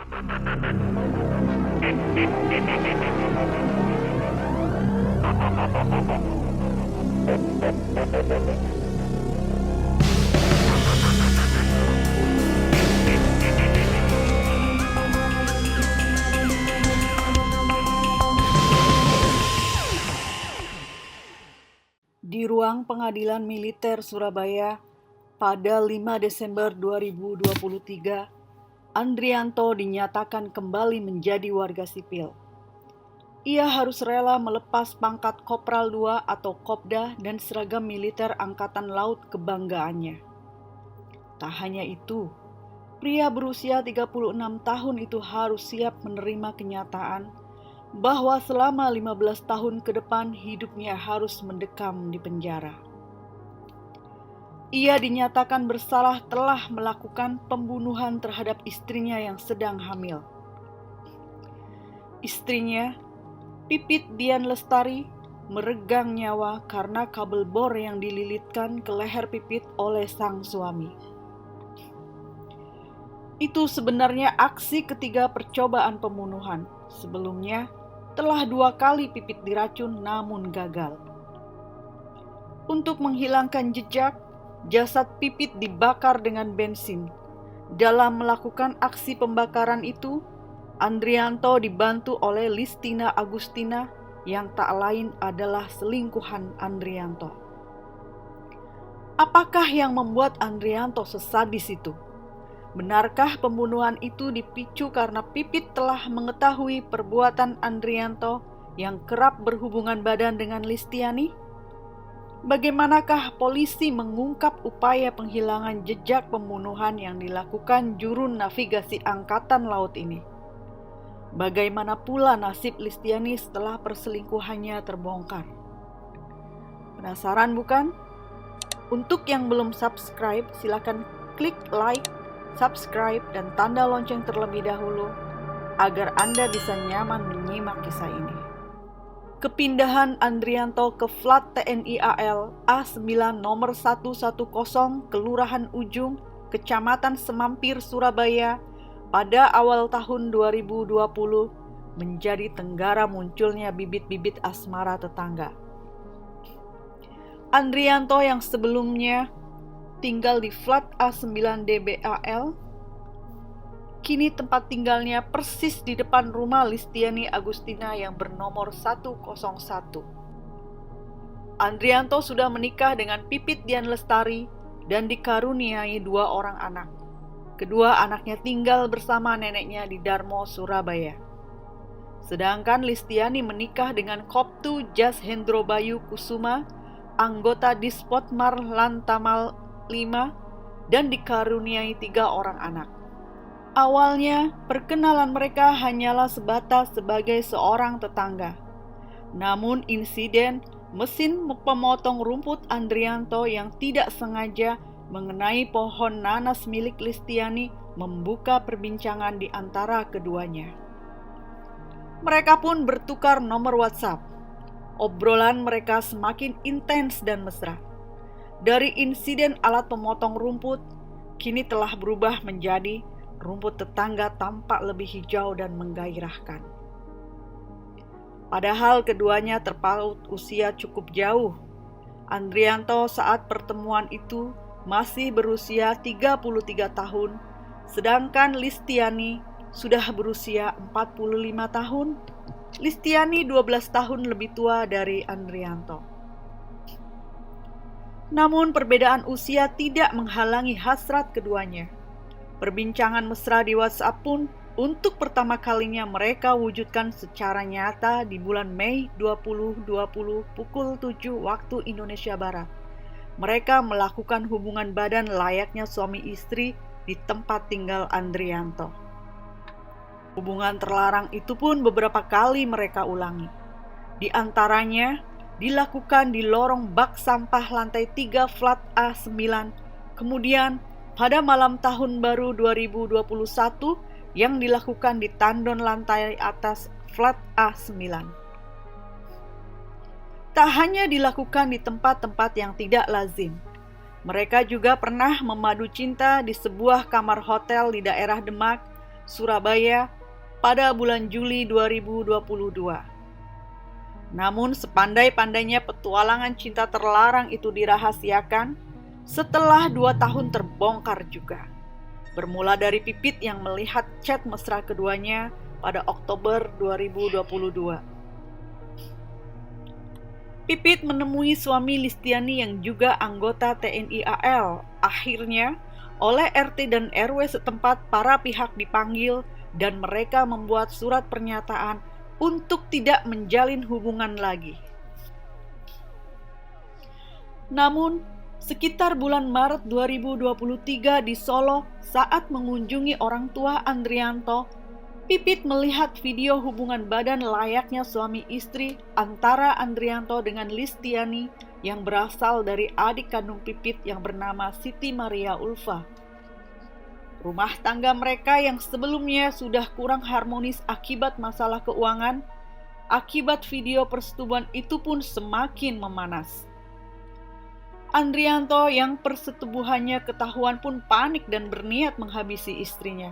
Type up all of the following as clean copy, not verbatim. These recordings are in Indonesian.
Di ruang pengadilan militer Surabaya pada 5 Desember 2023, Andrianto dinyatakan kembali menjadi warga sipil. Ia harus rela melepas pangkat Kopral II atau Kopda dan seragam militer Angkatan Laut kebanggaannya. Tak hanya itu, pria berusia 36 tahun itu harus siap menerima kenyataan bahwa selama 15 tahun ke depan hidupnya harus mendekam di penjara. Ia dinyatakan bersalah telah melakukan pembunuhan terhadap istrinya yang sedang hamil. Istrinya, Pipit Dian Lestari, meregang nyawa karena kabel bor yang dililitkan ke leher Pipit oleh sang suami. Itu sebenarnya aksi ketiga percobaan pembunuhan. Sebelumnya, telah 2 kali Pipit diracun namun gagal. Untuk menghilangkan jejak, jasad Pipit dibakar dengan bensin. Dalam melakukan aksi pembakaran itu, Andrianto dibantu oleh Listina Agustina yang tak lain adalah selingkuhan Andrianto. Apakah yang membuat Andrianto sesadis itu? Benarkah pembunuhan itu dipicu karena Pipit telah mengetahui perbuatan Andrianto yang kerap berhubungan badan dengan Listiani? Bagaimanakah polisi mengungkap upaya penghilangan jejak pembunuhan yang dilakukan juru navigasi Angkatan Laut ini? Bagaimana pula nasib Listiani setelah perselingkuhannya terbongkar? Penasaran bukan? Untuk yang belum subscribe, silakan klik like, subscribe, dan tanda lonceng terlebih dahulu agar Anda bisa nyaman menyimak kisah ini. Kepindahan Andrianto ke Flat TNI AL A9 nomor 110 Kelurahan Ujung, Kecamatan Semampir, Surabaya pada awal tahun 2020 menjadi tenggara munculnya bibit-bibit asmara tetangga. Andrianto yang sebelumnya tinggal di Flat A9 DBAL, kini tempat tinggalnya persis di depan rumah Listiani Agustina yang bernomor 101. Andrianto sudah menikah dengan Pipit Dian Lestari dan dikaruniai 2 orang anak. Kedua anaknya tinggal bersama neneknya di Darmo, Surabaya. Sedangkan Listiani menikah dengan Koptu Jas Hendro Bayu Kusuma, anggota Dispotmar Lantamal 5, dan dikaruniai 3 orang anak. Awalnya, perkenalan mereka hanyalah sebatas sebagai seorang tetangga. Namun insiden mesin pemotong rumput Andrianto yang tidak sengaja mengenai pohon nanas milik Listiani membuka perbincangan di antara keduanya. Mereka pun bertukar nomor WhatsApp. Obrolan mereka semakin intens dan mesra. Dari insiden alat pemotong rumput, kini telah berubah menjadi rumput tetangga tampak lebih hijau dan menggairahkan. Padahal keduanya terpaut usia cukup jauh. Andrianto saat pertemuan itu masih berusia 33 tahun, sedangkan Listiani sudah berusia 45 tahun. Listiani 12 tahun lebih tua dari Andrianto. Namun perbedaan usia tidak menghalangi hasrat keduanya. Perbincangan mesra di WhatsApp pun untuk pertama kalinya mereka wujudkan secara nyata di bulan Mei 2020 pukul 7 waktu Indonesia Barat. Mereka melakukan hubungan badan layaknya suami istri di tempat tinggal Andrianto. Hubungan terlarang itu pun beberapa kali mereka ulangi. Di antaranya dilakukan di lorong bak sampah lantai 3 Flat A9. Kemudian pada malam tahun baru 2021 yang dilakukan di tandon lantai atas Flat A9. Tak hanya dilakukan di tempat-tempat yang tidak lazim. Mereka juga pernah memadu cinta di sebuah kamar hotel di daerah Demak Surabaya pada bulan Juli 2022. Namun sepandai-pandainya petualangan cinta terlarang itu dirahasiakan, setelah 2 tahun terbongkar juga. Bermula dari Pipit yang melihat chat mesra keduanya pada Oktober 2022. Pipit menemui suami Listiani yang juga anggota TNI AL. Akhirnya, oleh RT dan RW setempat para pihak dipanggil dan mereka membuat surat pernyataan untuk tidak menjalin hubungan lagi. Namun, sekitar bulan Maret 2023 di Solo saat mengunjungi orang tua Andrianto, Pipit melihat video hubungan badan layaknya suami istri antara Andrianto dengan Listiani yang berasal dari adik kandung Pipit yang bernama Siti Maria Ulfa. Rumah tangga mereka yang sebelumnya sudah kurang harmonis akibat masalah keuangan, akibat video persetubuhan itu pun semakin memanas. Andrianto yang persetubuhannya ketahuan pun panik dan berniat menghabisi istrinya.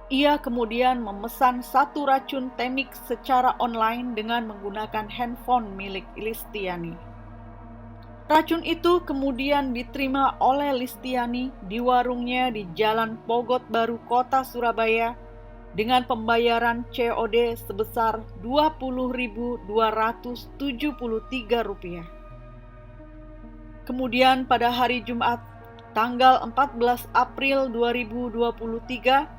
Ia kemudian memesan 1 racun temik secara online dengan menggunakan handphone milik Listiani. Racun itu kemudian diterima oleh Listiani di warungnya di Jalan Pogot Baru, Kota Surabaya dengan pembayaran COD sebesar Rp20.273. Kemudian pada hari Jumat, tanggal 14 April 2023,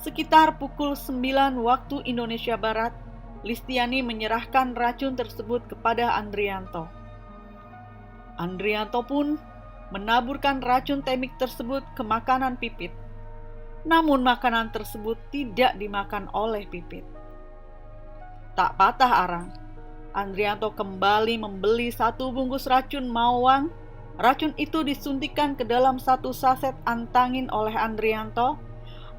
sekitar pukul 9 waktu Indonesia Barat, Listiani menyerahkan racun tersebut kepada Andrianto. Andrianto pun menaburkan racun temik tersebut ke makanan Pipit. Namun makanan tersebut tidak dimakan oleh Pipit. Tak patah arang, Andrianto kembali membeli 1 bungkus racun mawang. Racun itu disuntikan ke dalam 1 saset antangin oleh Andrianto.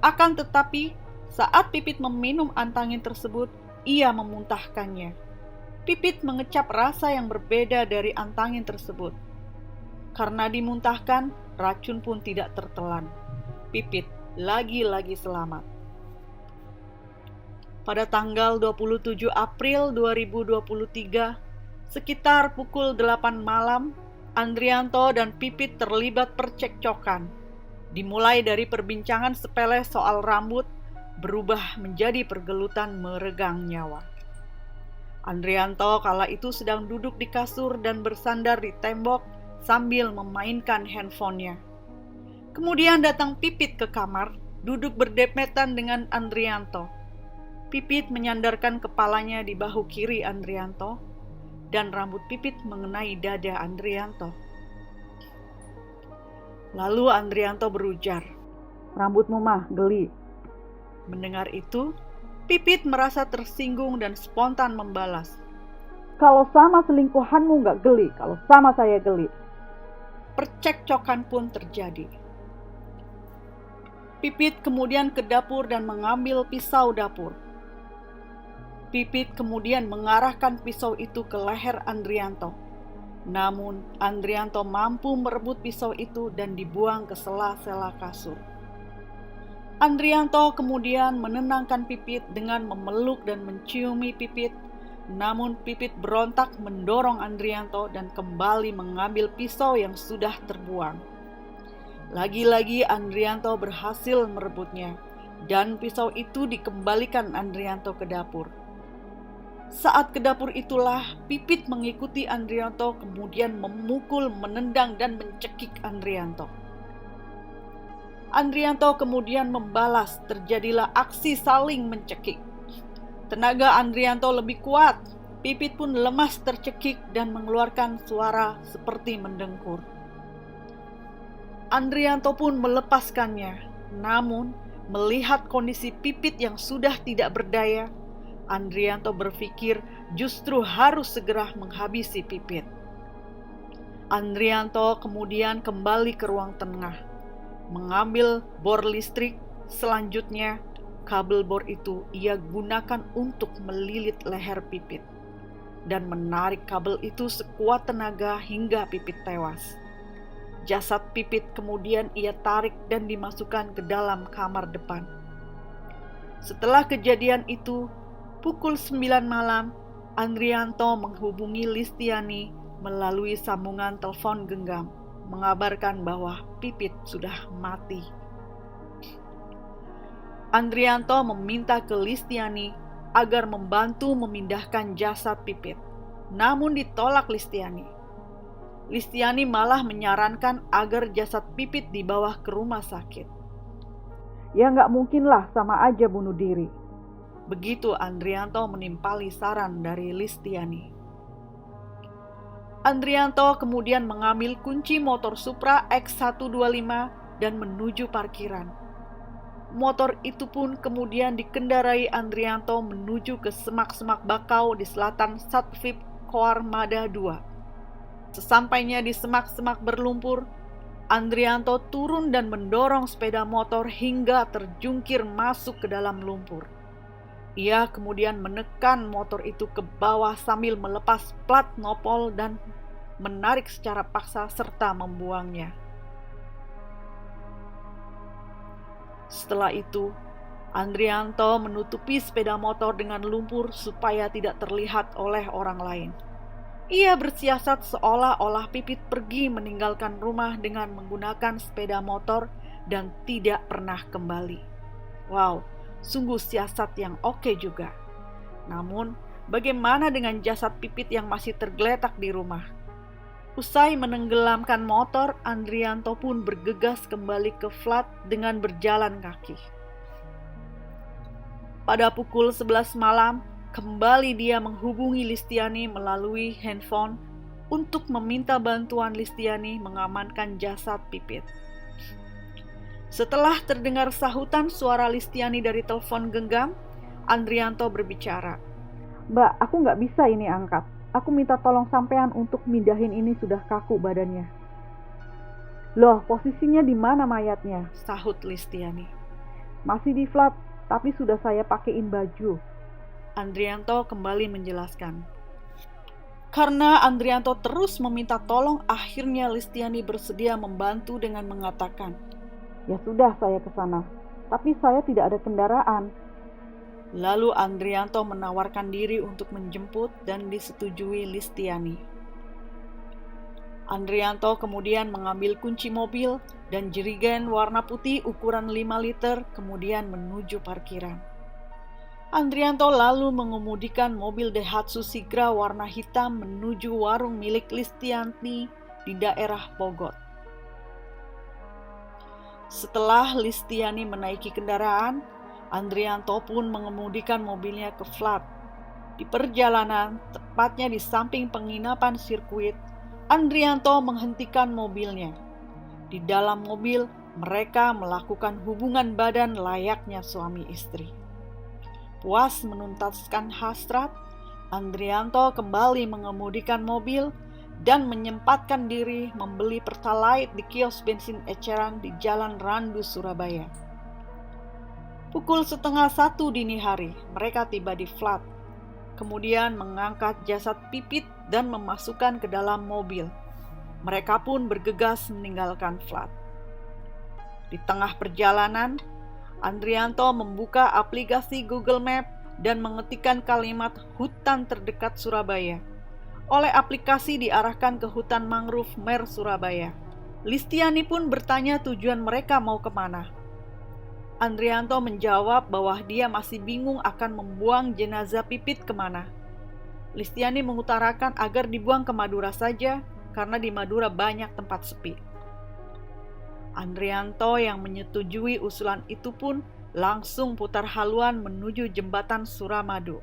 Akan tetapi, saat Pipit meminum antangin tersebut, ia memuntahkannya. Pipit mengecap rasa yang berbeda dari antangin tersebut. Karena dimuntahkan, racun pun tidak tertelan. Pipit lagi-lagi selamat. Pada tanggal 27 April 2023, sekitar pukul 8 malam, Andrianto dan Pipit terlibat percekcokan. Dimulai dari perbincangan sepele soal rambut, berubah menjadi pergelutan meregang nyawa. Andrianto kala itu sedang duduk di kasur dan bersandar di tembok sambil memainkan handphonenya. Kemudian datang Pipit ke kamar, duduk berdepetan dengan Andrianto. Pipit menyandarkan kepalanya di bahu kiri Andrianto, dan rambut Pipit mengenai dada Andrianto. Lalu Andrianto berujar, "Rambutmu mah geli." Mendengar itu, Pipit merasa tersinggung dan spontan membalas, "Kalau sama selingkuhanmu gak geli, kalau sama saya geli." Percekcokan pun terjadi. Pipit kemudian ke dapur dan mengambil pisau dapur. Pipit kemudian mengarahkan pisau itu ke leher Andrianto. Namun, Andrianto mampu merebut pisau itu dan dibuang ke sela-sela kasur. Andrianto kemudian menenangkan Pipit dengan memeluk dan menciumi Pipit. Namun Pipit berontak mendorong Andrianto dan kembali mengambil pisau yang sudah terbuang. Lagi-lagi Andrianto berhasil merebutnya, dan pisau itu dikembalikan Andrianto ke dapur. Saat ke dapur itulah Pipit mengikuti Andrianto, kemudian memukul, menendang, dan mencekik Andrianto. Andrianto kemudian membalas, terjadilah aksi saling mencekik. Tenaga Andrianto lebih kuat, Pipit pun lemas tercekik dan mengeluarkan suara seperti mendengkur. Andrianto pun melepaskannya, namun melihat kondisi Pipit yang sudah tidak berdaya, Andrianto berpikir justru harus segera menghabisi Pipit. Andrianto kemudian kembali ke ruang tengah, mengambil bor listrik. Selanjutnya, kabel bor itu ia gunakan untuk melilit leher Pipit dan menarik kabel itu sekuat tenaga hingga Pipit tewas. Jasad Pipit kemudian ia tarik dan dimasukkan ke dalam kamar depan. Setelah kejadian itu, pukul 9 malam, Andrianto menghubungi Listiani melalui sambungan telepon genggam, mengabarkan bahwa Pipit sudah mati. Andrianto meminta ke Listiani agar membantu memindahkan jasad Pipit, namun ditolak Listiani. Listiani malah menyarankan agar jasad Pipit dibawa ke rumah sakit. Ya nggak mungkin lah, sama aja bunuh diri. Begitu Andrianto menimpali saran dari Listiani. Andrianto kemudian mengambil kunci motor Supra X125 dan menuju parkiran. Motor itu pun kemudian dikendarai Andrianto menuju ke semak-semak bakau di selatan Satvip Koarmada II. Sesampainya di semak-semak berlumpur, Andrianto turun dan mendorong sepeda motor hingga terjungkir masuk ke dalam lumpur. Ia kemudian menekan motor itu ke bawah sambil melepas plat nopol dan menarik secara paksa serta membuangnya. Setelah itu, Andrianto menutupi sepeda motor dengan lumpur supaya tidak terlihat oleh orang lain. Ia bersiasat seolah-olah Pipit pergi meninggalkan rumah dengan menggunakan sepeda motor dan tidak pernah kembali. Wow, sungguh siasat yang oke juga. Namun, bagaimana dengan jasad Pipit yang masih tergeletak di rumah? Usai menenggelamkan motor, Andrianto pun bergegas kembali ke flat dengan berjalan kaki. Pada pukul 11 malam, kembali dia menghubungi Listiani melalui handphone untuk meminta bantuan Listiani mengamankan jasad Pipit. Setelah terdengar sahutan suara Listiani dari telepon genggam, Andrianto berbicara. "Mbak, aku nggak bisa ini angkat. Aku minta tolong sampean untuk mindahin, ini sudah kaku badannya." "Loh, posisinya di mana mayatnya?" sahut Listiani. "Masih di flat, tapi sudah saya pakein baju." Andrianto kembali menjelaskan. Karena Andrianto terus meminta tolong, akhirnya Listiani bersedia membantu dengan mengatakan, "Ya sudah, saya ke sana, tapi saya tidak ada kendaraan." Lalu Andrianto menawarkan diri untuk menjemput dan disetujui Listiani. Andrianto kemudian mengambil kunci mobil dan jerigen warna putih ukuran 5 liter kemudian menuju parkiran. Andrianto lalu mengemudikan mobil Daihatsu Sigra warna hitam menuju warung milik Listiani di daerah Pogot. Setelah Listiani menaiki kendaraan, Andrianto pun mengemudikan mobilnya ke flat. Di perjalanan, tepatnya di samping penginapan sirkuit, Andrianto menghentikan mobilnya. Di dalam mobil, mereka melakukan hubungan badan layaknya suami istri. Puas menuntaskan hasrat, Andrianto kembali mengemudikan mobil dan menyempatkan diri membeli Pertalite di kios bensin eceran di Jalan Randu, Surabaya. Pukul 12:30 dini hari, mereka tiba di flat, kemudian mengangkat jasad Pipit dan memasukkan ke dalam mobil. Mereka pun bergegas meninggalkan flat. Di tengah perjalanan, Andrianto membuka aplikasi Google Map dan mengetikkan kalimat hutan terdekat Surabaya. Oleh aplikasi diarahkan ke hutan mangrove Mer Surabaya. Listiani pun bertanya tujuan mereka mau kemana. Andrianto menjawab bahwa dia masih bingung akan membuang jenazah Pipit kemana. Listiani mengutarakan agar dibuang ke Madura saja, karena di Madura banyak tempat sepi. Andrianto yang menyetujui usulan itu pun langsung putar haluan menuju jembatan Suramadu.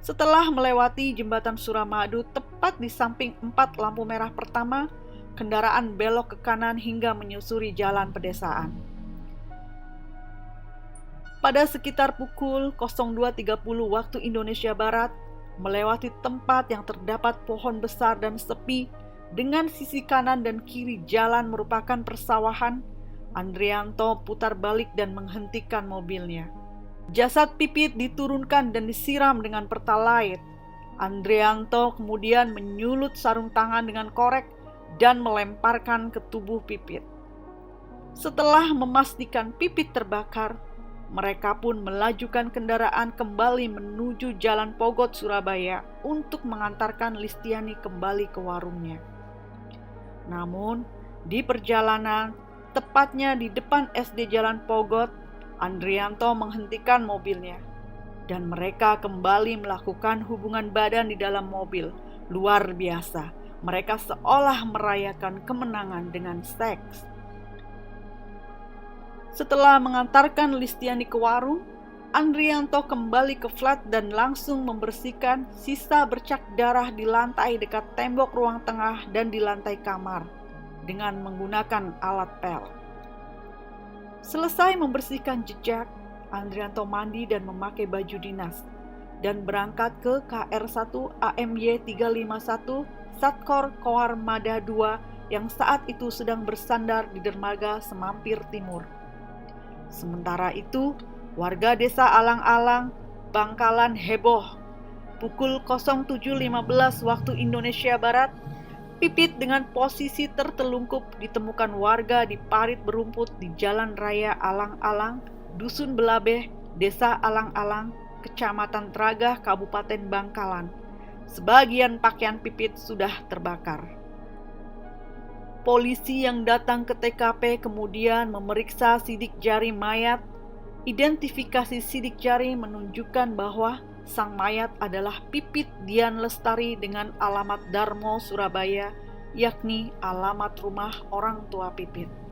Setelah melewati jembatan Suramadu, tepat di samping 4 lampu merah pertama, kendaraan belok ke kanan hingga menyusuri jalan pedesaan. Pada sekitar pukul 02.30 waktu Indonesia Barat, melewati tempat yang terdapat pohon besar dan sepi, dengan sisi kanan dan kiri jalan merupakan persawahan, Andrianto putar balik dan menghentikan mobilnya. Jasad Pipit diturunkan dan disiram dengan Pertalite. Andrianto kemudian menyulut sarung tangan dengan korek dan melemparkan ke tubuh Pipit. Setelah memastikan Pipit terbakar, Mereka pun melajukan kendaraan kembali menuju Jalan Pogot, Surabaya untuk mengantarkan Listiani kembali ke warungnya. Namun, di perjalanan, tepatnya di depan SD Jalan Pogot, Andrianto menghentikan mobilnya. Dan mereka kembali melakukan hubungan badan di dalam mobil. Luar biasa, mereka seolah merayakan kemenangan dengan seks. Setelah mengantarkan Listiani ke warung, Andrianto kembali ke flat dan langsung membersihkan sisa bercak darah di lantai dekat tembok ruang tengah dan di lantai kamar dengan menggunakan alat pel. Selesai membersihkan jejak, Andrianto mandi dan memakai baju dinas dan berangkat ke KR1 AMY 351 Satkor Koarmada 2 yang saat itu sedang bersandar di dermaga Semampir Timur. Sementara itu, warga desa Alang-Alang, Bangkalan heboh. Pukul 07.15 waktu Indonesia Barat, Pipit dengan posisi tertelungkup ditemukan warga di parit berumput di Jalan Raya Alang-Alang, Dusun Belabeh, Desa Alang-Alang, Kecamatan Tragah, Kabupaten Bangkalan. Sebagian pakaian Pipit sudah terbakar. Polisi yang datang ke TKP kemudian memeriksa sidik jari mayat. Identifikasi sidik jari menunjukkan bahwa sang mayat adalah Pipit Dian Lestari dengan alamat Darmo, Surabaya, yakni alamat rumah orang tua Pipit.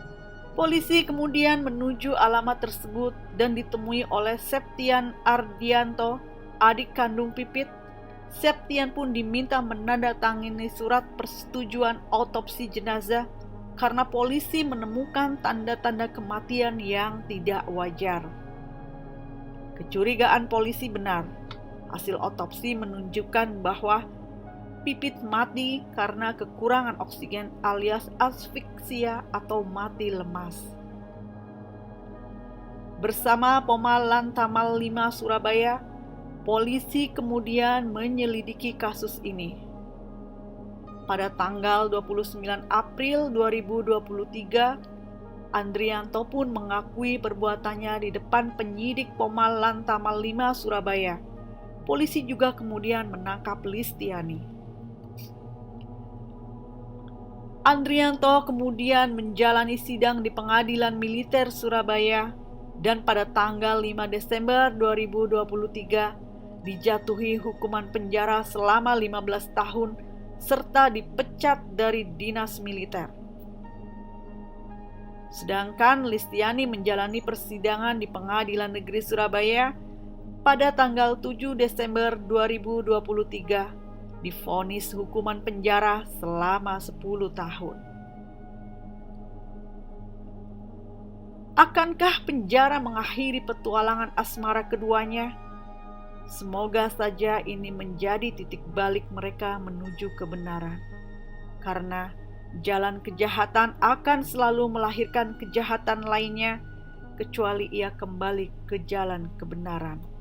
Polisi kemudian menuju alamat tersebut dan ditemui oleh Septian Ardianto, adik kandung Pipit. Septian pun diminta menandatangani surat persetujuan autopsi jenazah karena polisi menemukan tanda-tanda kematian yang tidak wajar. Kecurigaan polisi benar. Hasil otopsi menunjukkan bahwa Pipit mati karena kekurangan oksigen alias asfiksia atau mati lemas. Bersama Pomal Lantamal 5 Surabaya, polisi kemudian menyelidiki kasus ini. Pada tanggal 29 April 2023, Andrianto pun mengakui perbuatannya di depan penyidik Pomal Lantamal 5 Surabaya. Polisi juga kemudian menangkap Listiani. Andrianto kemudian menjalani sidang di Pengadilan Militer Surabaya dan pada tanggal 5 Desember 2023 dijatuhi hukuman penjara selama 15 tahun serta dipecat dari dinas militer. Sedangkan Listiani menjalani persidangan di Pengadilan Negeri Surabaya pada tanggal 7 Desember 2023 divonis hukuman penjara selama 10 tahun. Akankah penjara mengakhiri petualangan asmara keduanya? Semoga saja ini menjadi titik balik mereka menuju kebenaran. Karena jalan kejahatan akan selalu melahirkan kejahatan lainnya, kecuali ia kembali ke jalan kebenaran.